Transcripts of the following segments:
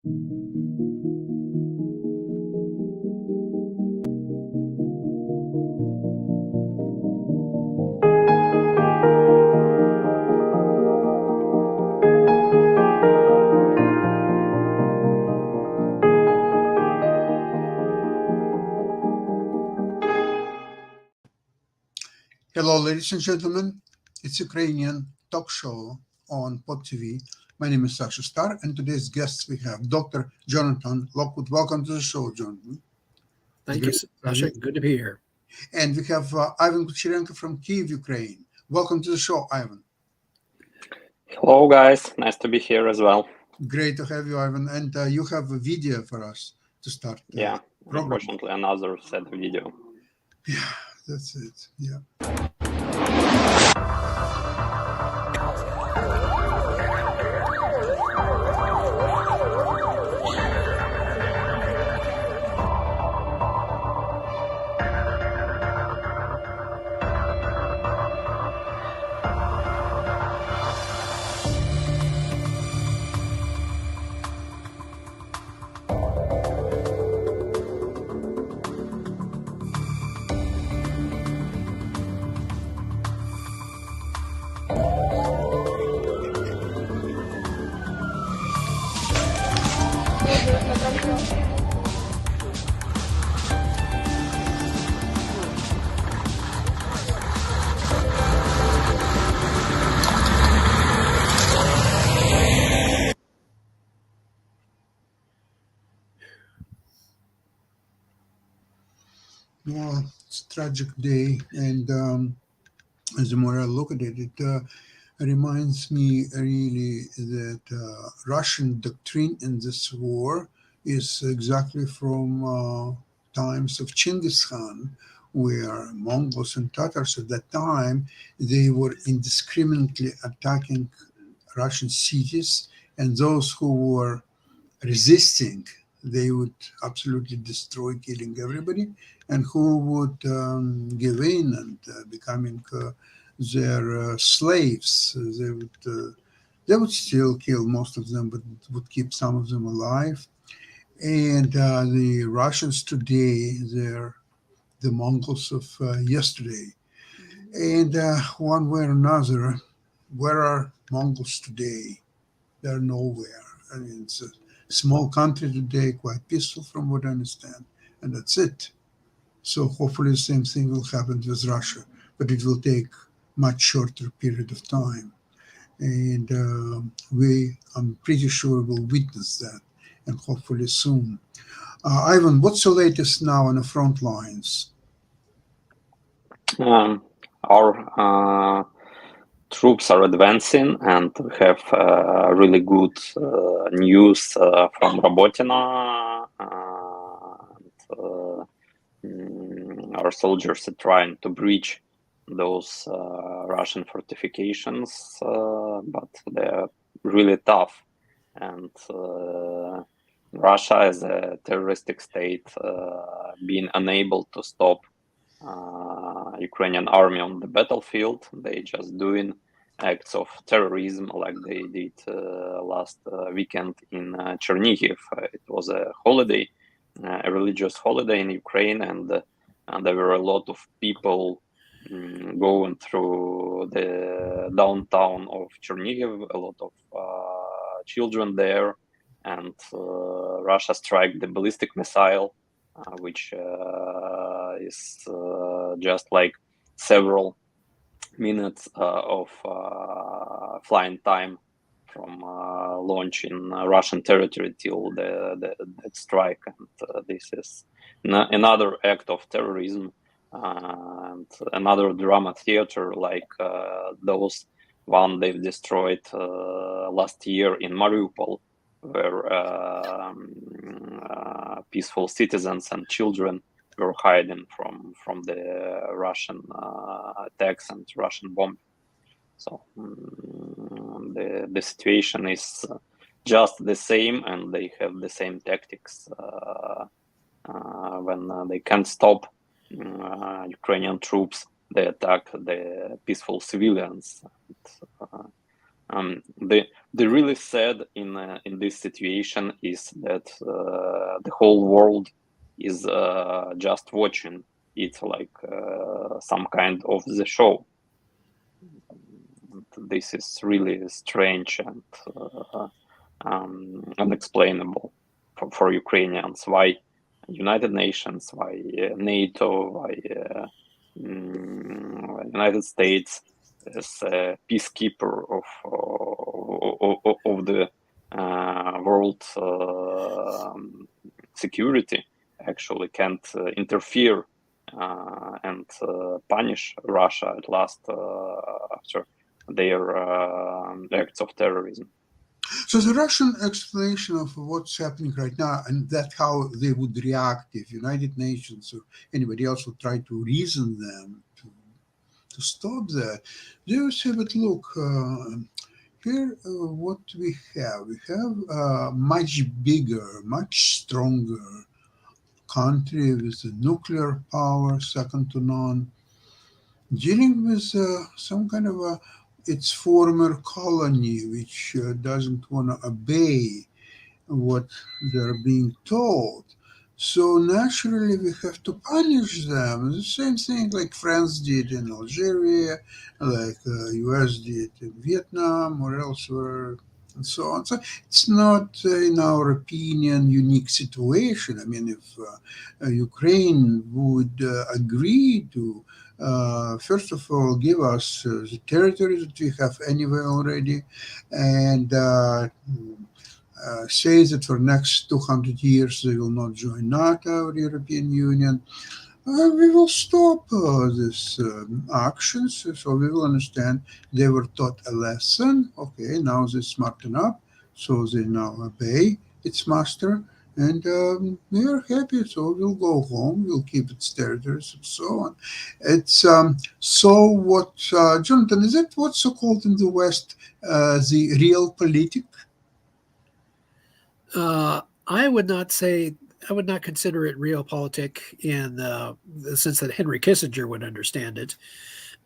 Hello, ladies and gentlemen. It's Ukrainian talk show on Pod TV. My name is Sasha Star, and today's guests we have Dr. Jonathan Lockwood. Welcome to the show, Jonathan. Thank you, Sasha. Good to be here. And we have Ivan Kucherenko from Kyiv, Ukraine. Welcome to the show, Ivan. Hello, guys. Nice to be here as well. Great to have you, Ivan. And you have a video for us to start. Yeah, unfortunately, another set of video. Yeah, that's it. Yeah. Well, it's a tragic day, and as the more I look at it, it reminds me really that Russian doctrine in this war is exactly from times of Genghis Khan, where Mongols and Tatars at that time, they were indiscriminately attacking Russian cities, and those who were resisting, they would absolutely destroy, killing everybody, and who would give in and becoming their slaves. They would still kill most of them, but would keep some of them alive. And the Russians today, they're the Mongols of yesterday. And one way or another, where are Mongols today? They're nowhere. I mean, it's a small country today, quite peaceful from what I understand, and that's it. So hopefully the same thing will happen with Russia, but it will take much shorter period of time. And I'm pretty sure we'll witness that, and hopefully soon. Ivan, what's the latest now on the front lines? Our troops are advancing, and we have really good news from Robotina. Our soldiers are trying to breach those Russian fortifications, but they're really tough. And Russia, as a terroristic state, being unable to stop Ukrainian army on the battlefield, they just doing acts of terrorism like they did last weekend in Chernihiv. It was a holiday, a religious holiday in Ukraine, and there were a lot of people going through the downtown of Chernihiv, a lot of children there, and Russia struck the ballistic missile, which is just like several minutes of flying time from launch in Russian territory till that strike. And this is another act of terrorism and another drama theater like those one they've destroyed last year in Mariupol, where peaceful citizens and children were hiding from the Russian attacks and Russian bombing. So the situation is just the same, and they have the same tactics when they can't stop Ukrainian troops. They attack the peaceful civilians. The the really sad in this situation is that the whole world is just watching it like some kind of the show. This is really strange and unexplainable for Ukrainians. Why United Nations? Why NATO? Why United States as a peacekeeper of the world security actually can't interfere and punish Russia at last after their acts of terrorism. So the Russian explanation of what's happening right now, and that how they would react if United Nations or anybody else would try to reason them to stop that. They would say, but look, here what we have a much bigger, much stronger country with a nuclear power, second to none, dealing with some kind of its former colony, which doesn't want to obey what they're being told. So naturally, we have to punish them. The same thing like France did in Algeria, like US did in Vietnam or elsewhere, and so on. So it's not, in our opinion, unique situation. I mean, if Ukraine would agree to first of all, give us the territories that we have anyway already, and say that for next 200 years they will not join NATO or European Union. We will stop these actions, so we will understand they were taught a lesson. Okay, now they're smart enough, so they now obey its master. And we are happy, so we'll go home, we'll keep its territories, and so on. It's so what, Jonathan, is that what's so called in the West the realpolitik? I would not consider it realpolitik in the sense that Henry Kissinger would understand it.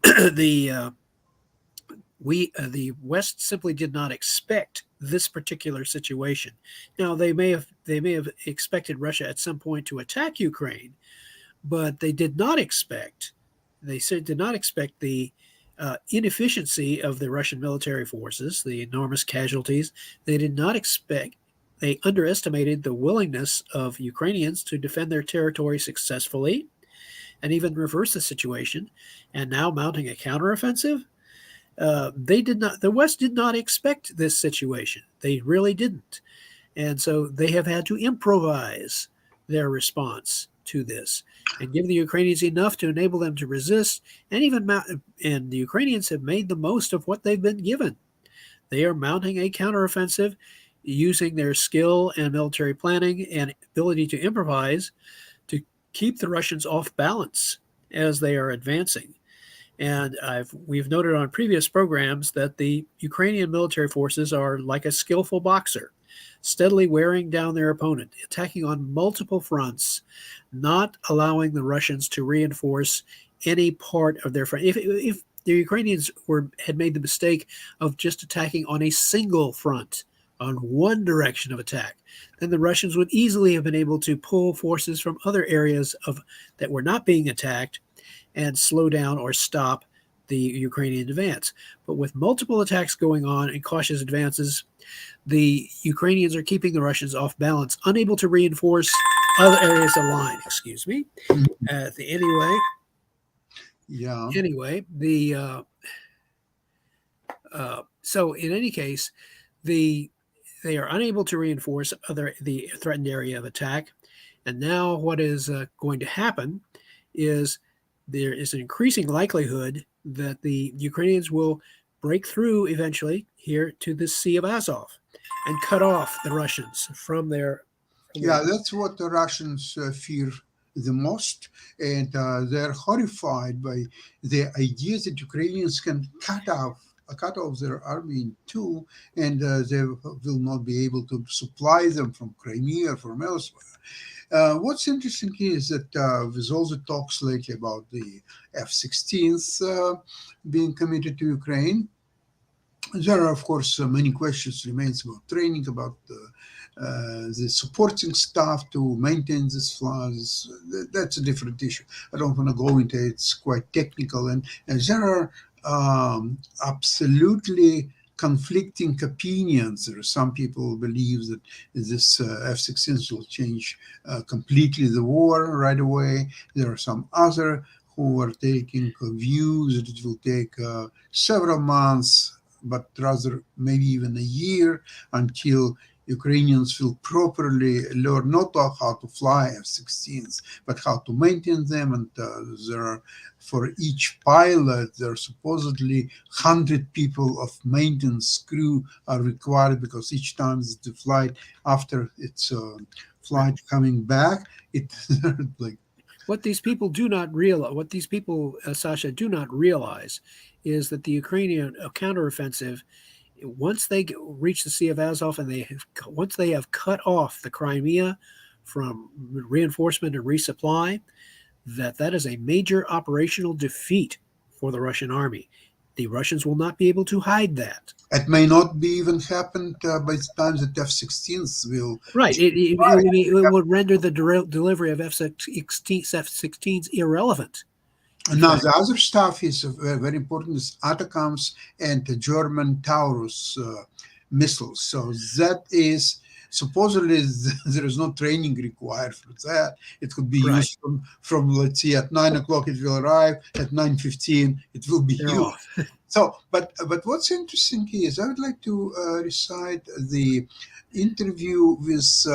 The West simply did not expect this particular situation. Now they may have expected Russia at some point to attack Ukraine, but they did not expect the inefficiency of the Russian military forces, the enormous casualties. They underestimated the willingness of Ukrainians to defend their territory successfully and even reverse the situation. And now mounting a counteroffensive, the West did not expect this situation. They really didn't. And so they have had to improvise their response to this and give the Ukrainians enough to enable them to resist. And the Ukrainians have made the most of what they've been given. They are mounting a counteroffensive using their skill and military planning and ability to improvise to keep the Russians off balance as they are advancing. And we've noted on previous programs that the Ukrainian military forces are like a skillful boxer, steadily wearing down their opponent, attacking on multiple fronts, not allowing the Russians to reinforce any part of their front. If the Ukrainians had made the mistake of just attacking on a single front, on one direction of attack, then the Russians would easily have been able to pull forces from other areas that were not being attacked and slow down or stop the Ukrainian advance. But with multiple attacks going on and cautious advances, the Ukrainians are keeping the Russians off balance, unable to reinforce other areas of the line. Excuse me. So in any case, they are unable to reinforce the threatened area of attack. And now what is going to happen is there is an increasing likelihood that the Ukrainians will break through eventually here to the Sea of Azov and cut off the Russians from their... That's what the Russians fear the most. And they're horrified by the idea that Ukrainians can cut off their army in two, and they will not be able to supply them from Crimea or from elsewhere. What's interesting is that with all the talks lately about the F-16s being committed to Ukraine, There are, of course, many questions remains about training, about the supporting staff to maintain these flaws. That's a different issue. I don't want to go into it. It's quite technical, and there are absolutely conflicting opinions. There are some people who believe that this F-16s will change completely the war right away. There are some other who are taking views that it will take several months, but rather maybe even a year until Ukrainians will properly learn not how to fly F-16s, but how to maintain them. And there are, for each pilot, there are supposedly 100 people of maintenance crew are required, because each time the flight, after its flight coming back, it like What these people do not realize, what these people, Sasha, do not realize, is that the Ukrainian counteroffensive, once they reach the Sea of Azov and once they have cut off the Crimea from reinforcement and resupply, that is a major operational defeat for the Russian army. The Russians will not be able to hide that. it may not be even happened by the time that F-16s will. Right. It would render the delivery of F-16s irrelevant. Now, the other stuff is very important, is ATACMS and the German Taurus missiles. So that is supposedly there is no training required for that. It could be used from let's see, at 9 o'clock it will arrive, at 9:15 it will be used. So, but what's interesting is I would like to recite the interview with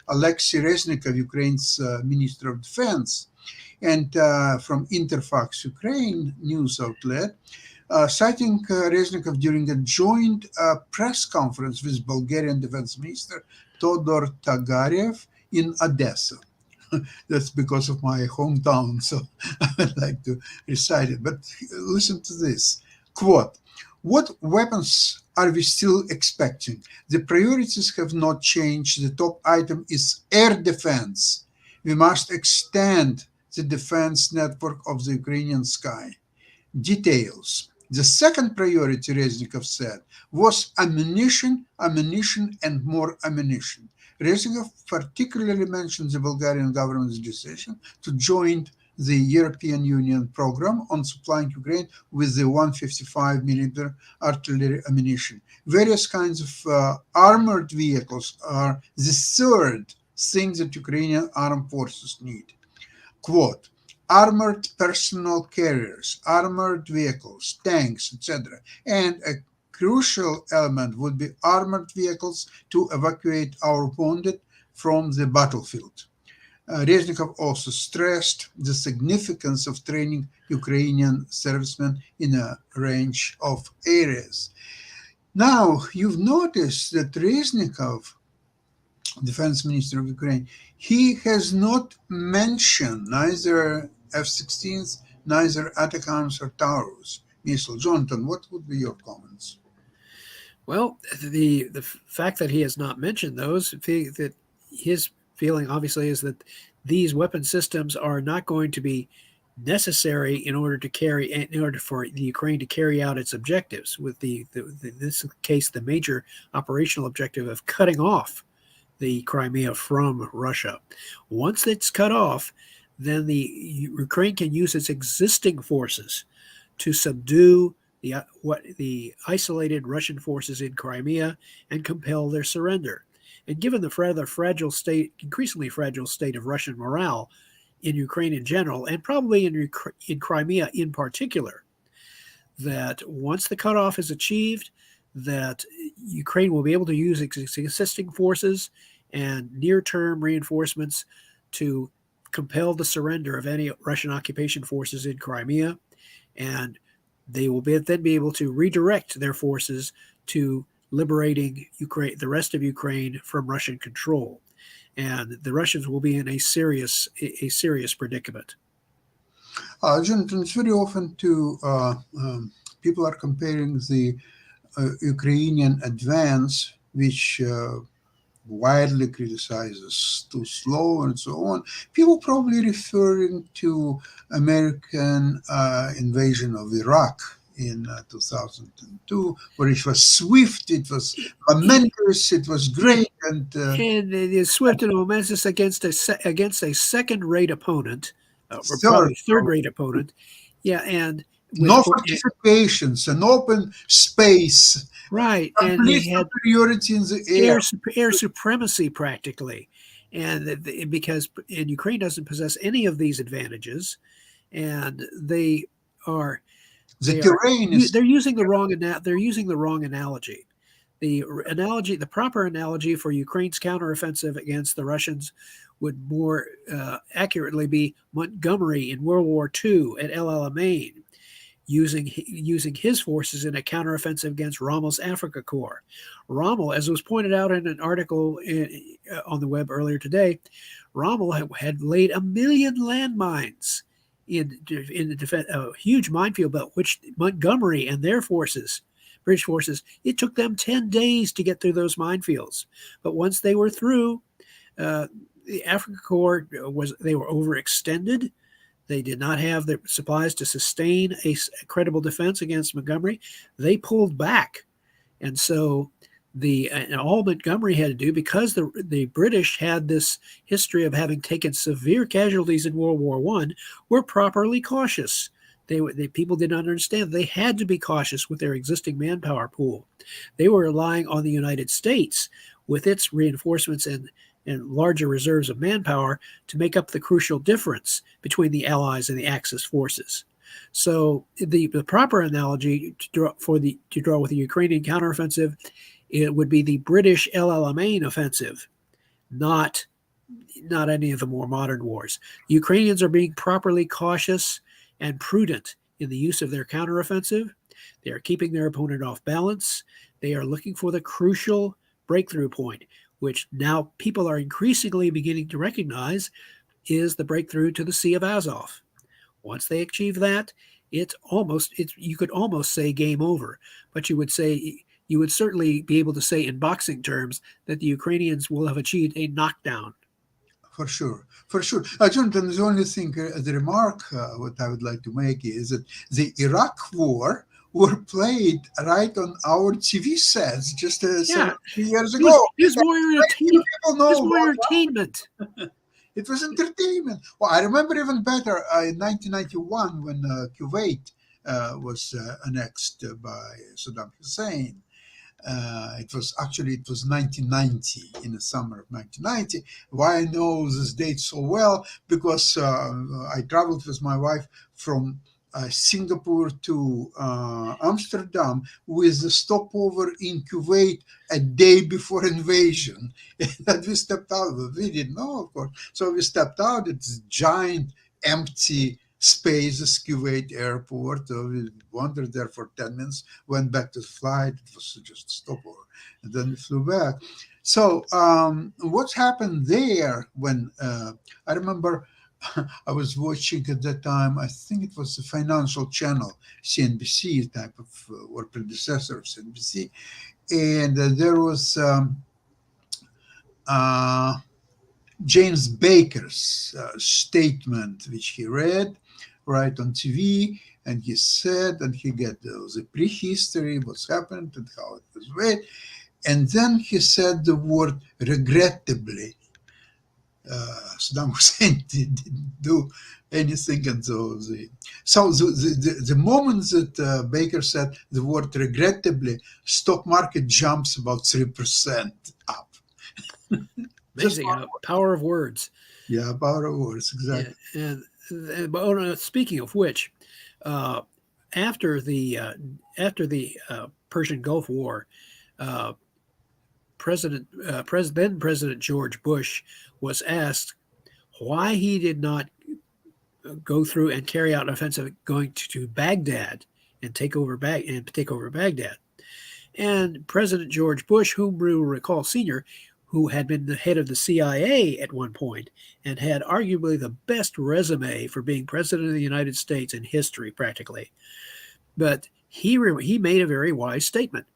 Alexei Reznikov, Ukraine's Minister of Defense, and from Interfax Ukraine news outlet, citing Reznikov during a joint press conference with Bulgarian Defense Minister Todor Tagariev in Odessa. That's because of my hometown, so I would like to recite it. But listen to this. Quote, "What weapons are we still expecting? The priorities have not changed. The top item is air defense. We must extend the defense network of the Ukrainian sky. Details. The second priority," Reznikov said, "was ammunition, and more ammunition." Reznikov particularly mentioned the Bulgarian government's decision to join the European Union program on supplying Ukraine with the 155mm artillery ammunition. Various kinds of armored vehicles are the third thing that Ukrainian armed forces need. Quote, "Armored personal carriers, armored vehicles, tanks, etc. And a crucial element would be armored vehicles to evacuate our wounded from the battlefield." Reznikov also stressed the significance of training Ukrainian servicemen in a range of areas. Now, you've noticed that Reznikov, Defense Minister of Ukraine, he has not mentioned neither F-16s, neither ATACMS or Taurus missile. Jonathan, what would be your comments? Well, the fact that he has not mentioned those, that his feeling obviously is that these weapon systems are not going to be necessary in order for the Ukraine to carry out its objectives. With in this case, the major operational objective of cutting off the Crimea from Russia. Once it's cut off, then the Ukraine can use its existing forces to subdue the isolated Russian forces in Crimea and compel their surrender. And given the rather increasingly fragile state of Russian morale in Ukraine in general, and probably in Crimea in particular, that once the cutoff is achieved, that Ukraine will be able to use its existing forces and near-term reinforcements to compel the surrender of any Russian occupation forces in Crimea, and they will then be able to redirect their forces to liberating Ukraine, the rest of Ukraine, from Russian control, and the Russians will be in a serious predicament. Jonathan, it's very often people are comparing the Ukrainian advance, which widely criticizes too slow and so on. People probably referring to American invasion of Iraq in 2002, where it was swift, it was momentous, it was great, and And it is swift and momentous against a second-rate opponent, or third, probably third-rate opponent. Yeah, and no fortifications, an open space, right, and complete they had superiority in the air. air supremacy practically, and because Ukraine doesn't possess any of these advantages, and they are The terrain is they're using the wrong analogy. The proper analogy for Ukraine's counteroffensive against the Russians would more accurately be Montgomery in World War II at El Alamein, using his forces in a counteroffensive against Rommel's Afrika Korps. Rommel, as was pointed out in an article on the web earlier today, Rommel had laid 1 million landmines in the defense, a huge minefield belt, which Montgomery and their forces, British forces, it took them 10 days to get through those minefields. But once they were through, the Afrika Korps they were overextended. They did not have the supplies to sustain a credible defense against Montgomery. They pulled back. And so and all Montgomery had to do, because the British had this history of having taken severe casualties in World War I, were properly cautious. People did not understand. They had to be cautious with their existing manpower pool. They were relying on the United States with its reinforcements and larger reserves of manpower to make up the crucial difference between the Allies and the Axis forces. So the proper analogy to draw with the Ukrainian counteroffensive, it would be the British El Alamein offensive, not any of the more modern wars. The Ukrainians are being properly cautious and prudent in the use of their counteroffensive. They are keeping their opponent off balance. They are looking for the crucial breakthrough point, which now people are increasingly beginning to recognize is the breakthrough to the Sea of Azov. Once they achieve that, you could almost say game over, but you would certainly be able to say in boxing terms that the Ukrainians will have achieved a knockdown. For sure. Jonathan, the only thing, the remark, what I would like to make is that the Iraq War were played right on our TV sets just 7 years ago. It was more entertainment. It was entertainment. Well, I remember even better in 1991 when Kuwait was annexed by Saddam Hussein. It was 1990, in the summer of 1990. Why I know this date so well? Because I traveled with my wife from Singapore to Amsterdam with a stopover in Kuwait a day before invasion. And we stepped out. We didn't know, of course. So we stepped out. It's a giant, empty space, this Kuwait airport. We wandered there for 10 minutes, went back to the flight. It was just a stopover. And then we flew back. So what happened there when I remember I was watching at that time, I think it was the financial channel, CNBC type of, or predecessor of CNBC. And there was James Baker's statement, which he read right on TV. And he said, and he got the prehistory, what's happened and how it was made. And then he said the word regrettably. Saddam Hussein didn't do anything, and so the moment that Baker said the word regrettably, stock market jumps about 3% up. Amazing power of words. Yeah, power of words, exactly. And speaking of which, after the Persian Gulf War, then President George Bush was asked why he did not go through and carry out an offensive going to Baghdad and take over Baghdad. And President George Bush, whom we will recall Sr., who had been the head of the CIA at one point and had arguably the best resume for being president of the United States in history, practically. But he made a very wise statement.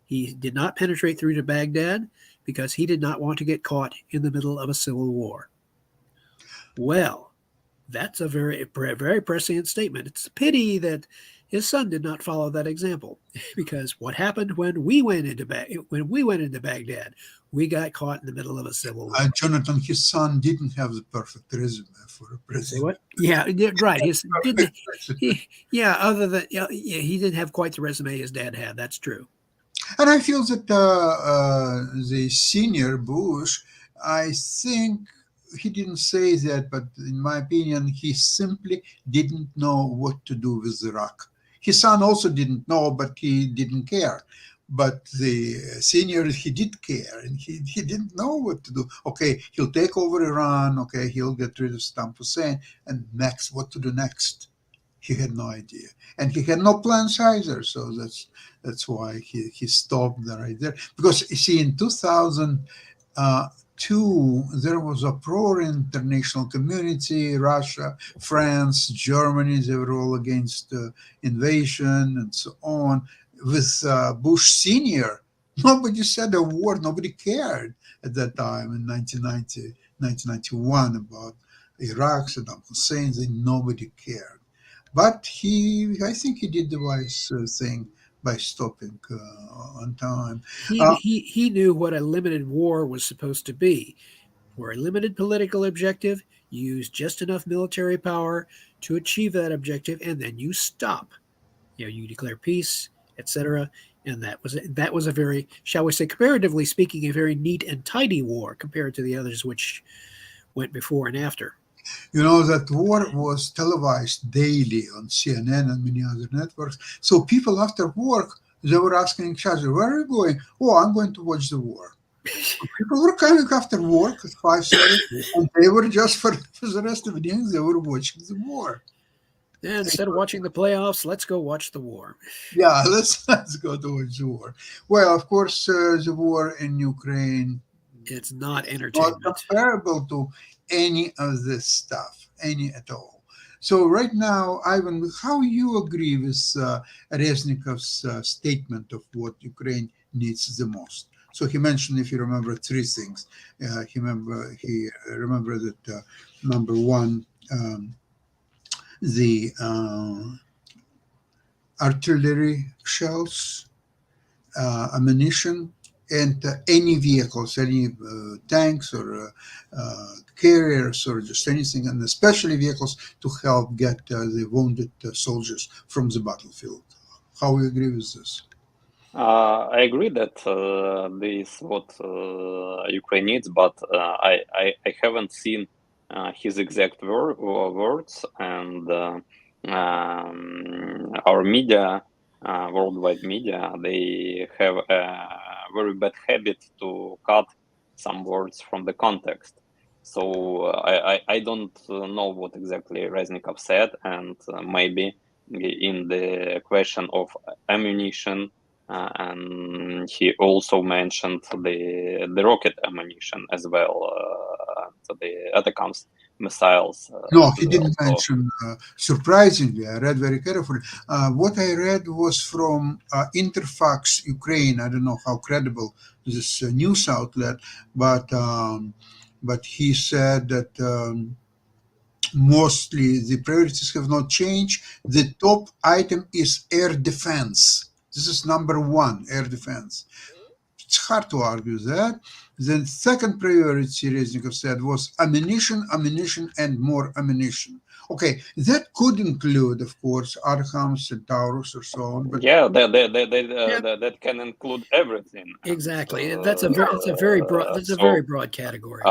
He did not penetrate through to Baghdad because he did not want to get caught in the middle of a civil war. Well, that's a very, very prescient statement. It's a pity that His son did not follow that example because what happened when we went into Baghdad? We got caught in the middle of a civil war. Jonathan, his son didn't have the perfect resume for a Say president. what? Yeah, right. His didn't. Other than he didn't have quite the resume his dad had. That's true. And I feel that the senior Bush, I think he didn't say that, but in my opinion, he simply didn't know what to do with Iraq. His son also didn't know, but he didn't care. But the senior, he did care, and he didn't know what to do. Okay, he'll take over Iran. Okay, he'll get rid of Saddam Hussein. And next, what to do next? He had no idea, and he had no plans either. So that's why he stopped right there. Because you see, in 2002, there was a pro-international community: Russia, France, Germany. They were all against invasion and so on. With Bush Senior, nobody said a word. Nobody cared at that time in 1990, 1991 about Iraq, Saddam Hussein. Nobody cared. But I think he did the wise thing by stopping on time. He knew what a limited war was supposed to be. For a limited political objective, you use just enough military power to achieve that objective, and then you stop. You declare peace, etc. And that was a very, shall we say, comparatively speaking, a very neat and tidy war compared to the others which went before and after. You know, that war was televised daily on CNN and many other networks. So people after work, they were asking each other, where are you going? Oh, I'm going to watch the war. People were coming after work at 5:30, and they were just for the rest of the day, they were watching the war. And instead of watching the playoffs, let's go watch the war. Yeah, let's go to watch the war. Well, of course, the war in Ukraine, it's not entertainment. Not comparable to any of this stuff, any at all. So right now, Ivan, how you agree with Reznikov's statement of what Ukraine needs the most? So he mentioned, if you remember, three things. He remembered that number one, the artillery shells, ammunition, and any vehicles, any tanks or carriers or just anything, and especially vehicles to help get the wounded soldiers from the battlefield. How we agree with this? I agree that this is what Ukraine needs, but I haven't seen his exact words, and our media, worldwide media, they have a very bad habit to cut some words from the context. So I don't know what exactly Reznikov said, and maybe in the question of ammunition, and he also mentioned the rocket ammunition as well, the ATACMS missiles. No, he didn't mention. Surprisingly, I read very carefully. What I read was from Interfax Ukraine. I don't know how credible this news outlet, but he said that mostly the priorities have not changed. The top item is air defense. This is number one, air defense. It's hard to argue that. The second priority, Reznikov said, was ammunition, and more ammunition. Okay, that could include, of course, ATACMS and Taurus or so on. But that can include everything. Exactly, that's a very broad category.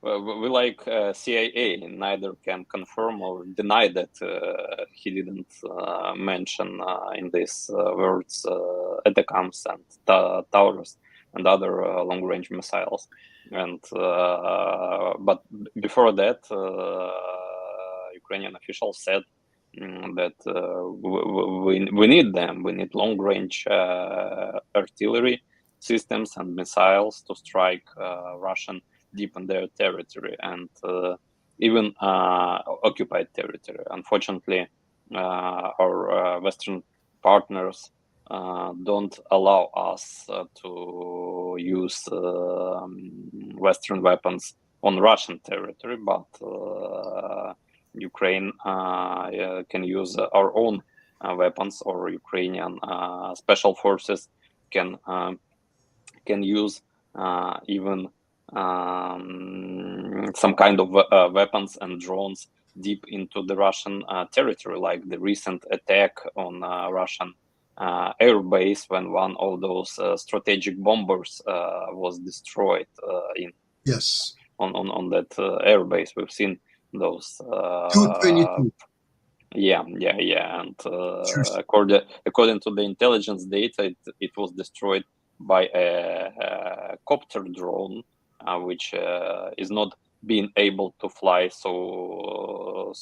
We like CIA neither can confirm or deny that he didn't mention in these words ATACMS and Taurus and other long-range missiles. And but before that, Ukrainian officials said that we need them. We need long-range artillery systems and missiles to strike Russian deep in their territory and even occupied territory. Unfortunately, our Western partners don't allow us to use Western weapons on Russian territory, but Ukraine can use our own weapons, or Ukrainian special forces can use even some kind of weapons and drones deep into the Russian territory, like the recent attack on Russian air base, when one of those strategic bombers was destroyed Yes. on that air base. We've seen those. 222. Yeah, and Sure. according to the intelligence data, it was destroyed by a copter drone, which is not being able to fly so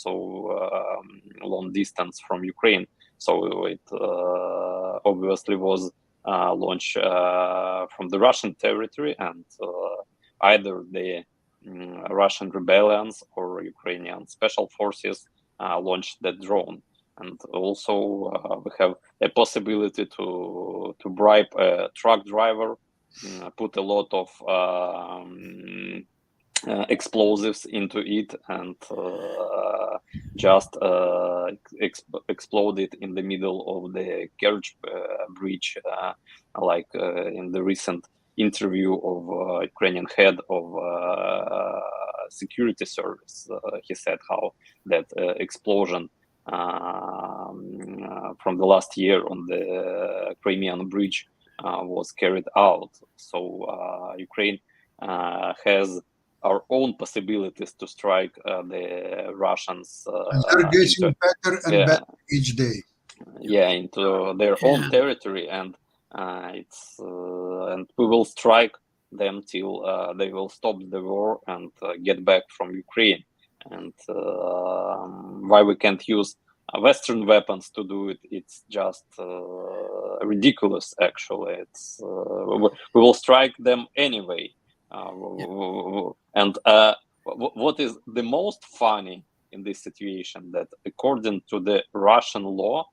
long distance from Ukraine. So it obviously was launched from the Russian territory, and either the Russian rebellions or Ukrainian special forces launched that drone. And also we have a possibility to bribe a truck driver, put a lot of explosives into it, and just explode it in the middle of the Kerch bridge, like in the recent interview of Ukrainian head of security service. He said how that explosion from the last year on the Crimean bridge was carried out. So Ukraine has our own possibilities to strike the Russians. They're getting better and better each day. Yeah, into their own territory, and it's and we will strike them till they will stop the war and get back from Ukraine. And why we can't use Western weapons to do it? It's just ridiculous. Actually, it's we will strike them anyway. And what is the most funny in this situation, that according to the Russian law,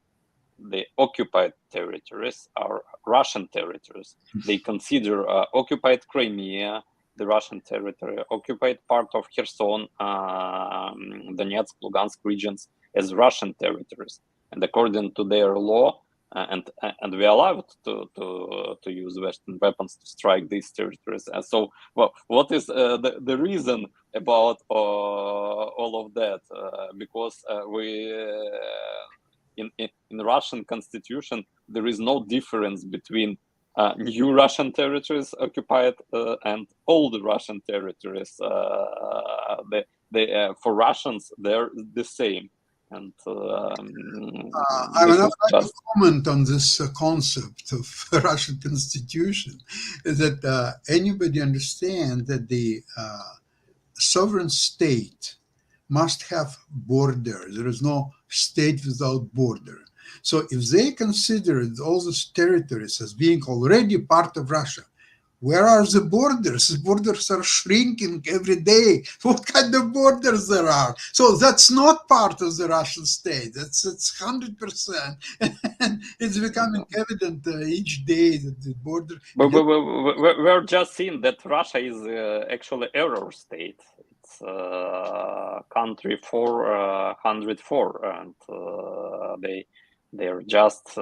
the occupied territories are Russian territories. They consider occupied Crimea, the Russian territory, occupied part of Kherson, Donetsk, Lugansk regions as Russian territories. And according to their law, and we are allowed to use Western weapons to strike these territories. And so, well, what is the reason about all of that? Because we in the Russian constitution, there is no difference between new Russian territories occupied and old Russian territories. For Russians, they're the same. And I would like to comment on this concept of Russian constitution, that anybody understand that the sovereign state must have border. There is no state without border. So if they consider all these territories as being already part of Russia, where are the borders? The borders are shrinking every day. What kind of borders there are? So that's not part of the Russian state. It's 100%. And it's becoming evident each day that the border... But we're just seeing that Russia is actually error state. It's country 404, and they're just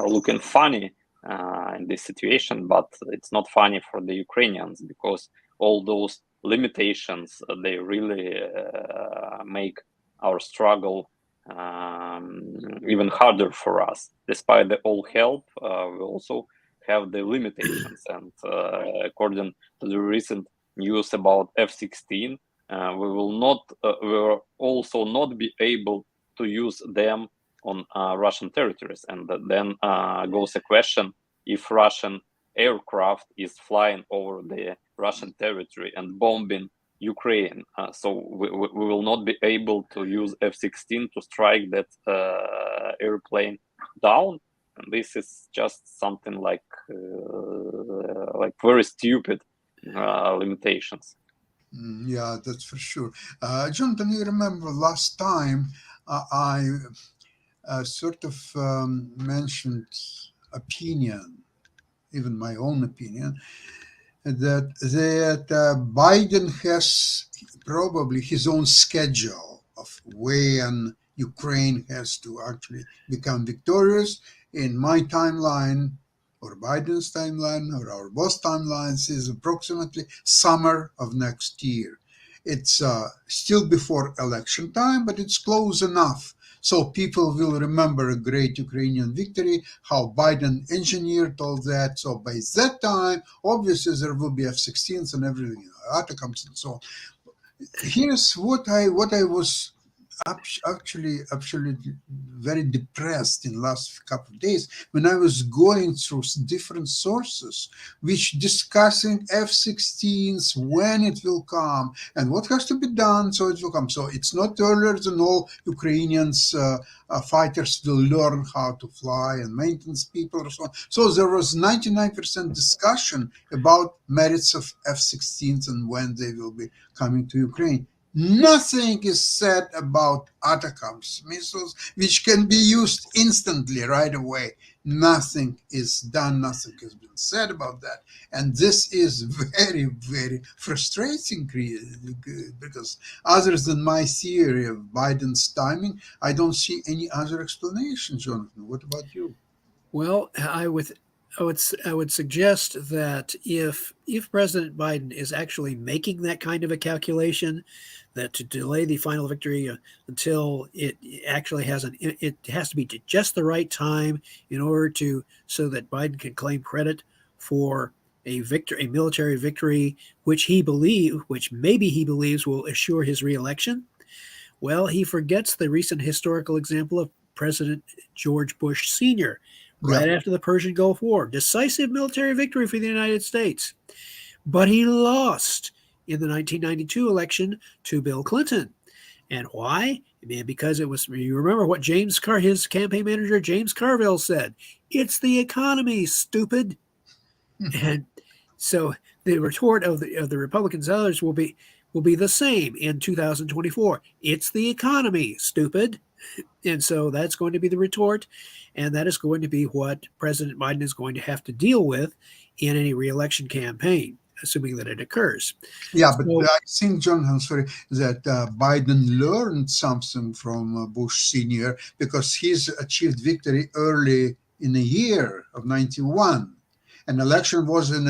looking funny in this situation, but it's not funny for the Ukrainians, because all those limitations, they really make our struggle even harder for us. Despite the all help, we also have the limitations. And according to the recent news about F-16, we will also not be able to use them on Russian territories. And then goes a question, if Russian aircraft is flying over the Russian territory and bombing Ukraine, so we will not be able to use F-16 to strike that airplane down. And this is just something like very stupid limitations. Yeah, that's for sure. Jonathan, you remember last time I sort of mentioned opinion, even my own opinion, that Biden has probably his own schedule of when Ukraine has to actually become victorious. In my timeline, or Biden's timeline, or our both timelines, is approximately summer of next year. It's still before election time, but it's close enough. So people will remember a great Ukrainian victory, how Biden engineered all that. So by that time, obviously there will be F-16s and everything, ATACMS and so on. Here's what I was actually very depressed in last couple of days when I was going through different sources which discussing F-16s, when it will come and what has to be done so it will come. So it's not earlier than all Ukrainians fighters will learn how to fly and maintenance people or so on. So there was 99% discussion about merits of F-16s and when they will be coming to Ukraine. Nothing is said about ATACMS missiles, which can be used instantly right away. Nothing is done, nothing has been said about that. And this is very, very frustrating because other than my theory of Biden's timing, I don't see any other explanation, Jonathan. What about you? Well, I would suggest that if President Biden is actually making that kind of a calculation, that to delay the final victory until it actually it has to be to just the right time in order so that Biden can claim credit for a military victory, which maybe he believes will assure his reelection. Well, he forgets the recent historical example of President George Bush Sr. right after the Persian Gulf War. Decisive military victory for the United States. But he lost in the 1992 election to Bill Clinton. And why? Because you remember what his campaign manager, James Carville, said, "It's the economy, stupid." And so the retort of the Republicans and others will be the same in 2024. It's the economy, stupid. And so that's going to be the retort. And that is going to be what President Biden is going to have to deal with in any reelection campaign, assuming that it occurs. Yeah, but I think, John, I'm sorry, that Biden learned something from Bush Sr. because he's achieved victory early in the year of 91. An election was in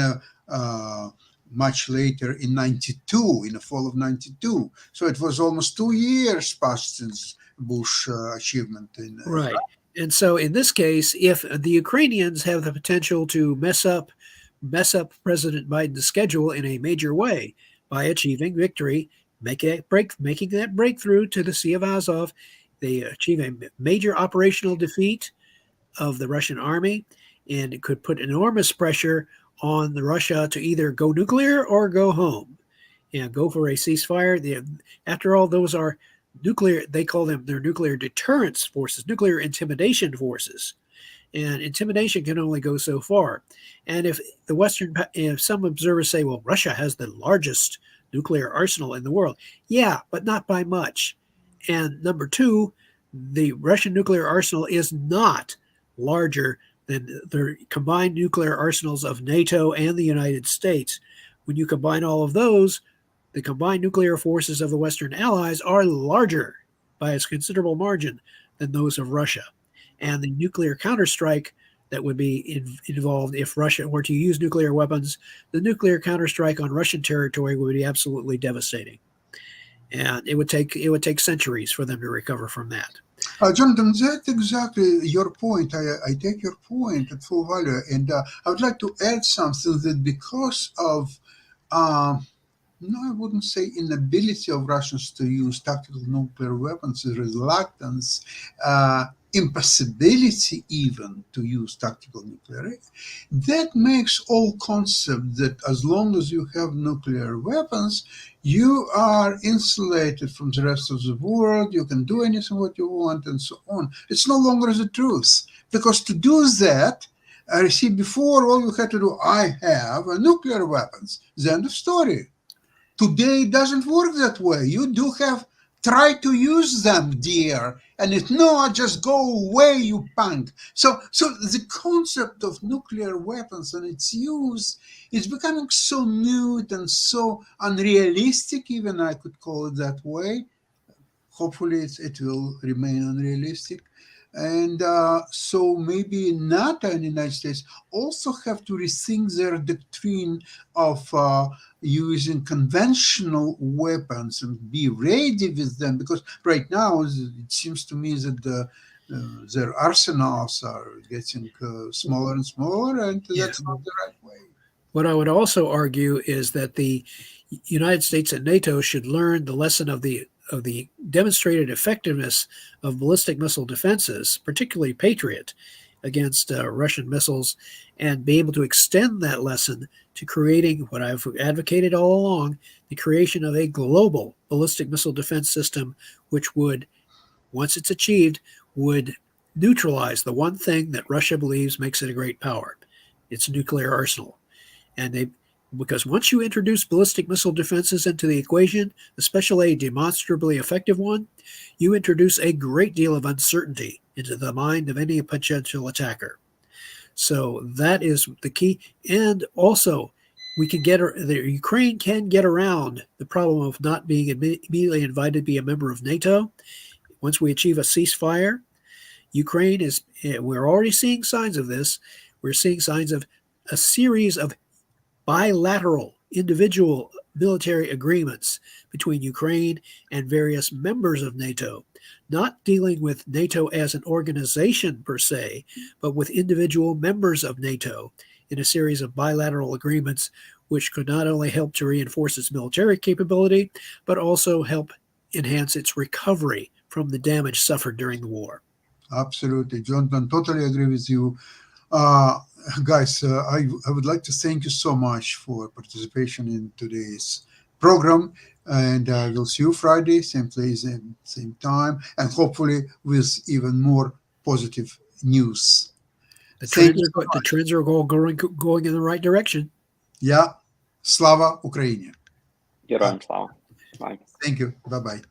much later in 92, in the fall of 92. So it was almost 2 years past since Bush achievement. Right. And so in this case, if the Ukrainians have the potential to mess up President Biden's schedule in a major way by achieving victory, making that breakthrough to the Sea of Azov, they achieve a major operational defeat of the Russian army, and it could put enormous pressure on Russia to either go nuclear or go home, go for a ceasefire. After all, those are nuclear. They call them their nuclear deterrence forces, nuclear intimidation forces. And intimidation can only go so far. And if some observers say, well, Russia has the largest nuclear arsenal in the world. Yeah, but not by much. And number two, the Russian nuclear arsenal is not larger than the combined nuclear arsenals of NATO and the United States. When you combine all of those, the combined nuclear forces of the Western allies are larger by a considerable margin than those of Russia. And the nuclear counterstrike that would be involved if Russia were to use nuclear weapons, the nuclear counterstrike on Russian territory would be absolutely devastating. And it would take centuries for them to recover from that. Jonathan, that's exactly your point. I take your point at full value. And I would like to add something that because of, I wouldn't say inability of Russians to use tactical nuclear weapons, reluctance, impossibility even to use tactical nuclear, that makes all concept that as long as you have nuclear weapons, you are insulated from the rest of the world, you can do anything what you want and so on. It's no longer the truth. Because to do that, I see before all you had to do, I have nuclear weapons. The end of story. Today it doesn't work that way. You do have try to use them, dear. And if no, just go away, you punk. So the concept of nuclear weapons and its use is becoming so mute and so unrealistic, even I could call it that way. Hopefully it will remain unrealistic. And so maybe NATO and the United States also have to rethink their doctrine of using conventional weapons and be ready with them, because right now it seems to me that their arsenals are getting smaller and smaller, and that's not the right way. What I would also argue is that the United States and NATO should learn the lesson of the demonstrated effectiveness of ballistic missile defenses, particularly Patriot, against Russian missiles, and be able to extend that lesson to creating what I've advocated all along, the creation of a global ballistic missile defense system, which would, once it's achieved, would neutralize the one thing that Russia believes makes it a great power, its nuclear arsenal. And because once you introduce ballistic missile defenses into the equation, especially a demonstrably effective one, you introduce a great deal of uncertainty into the mind of any potential attacker. So that is the key. And also, the Ukraine can get around the problem of not being immediately invited to be a member of NATO. Once we achieve a ceasefire, Ukraine we're already seeing signs of this. We're seeing signs of a series of bilateral individual military agreements between Ukraine and various members of NATO, not dealing with NATO as an organization per se, but with individual members of NATO in a series of bilateral agreements, which could not only help to reinforce its military capability, but also help enhance its recovery from the damage suffered during the war. Absolutely, Jonathan, totally agree with you. Guys, I would like to thank you so much for participation in today's program, and we'll see you Friday, same place and same time, and hopefully with even more positive news. The trends are all going in the right direction. Yeah. Slava Ukraini. Героям слава. Bye. Thank you. Bye-bye.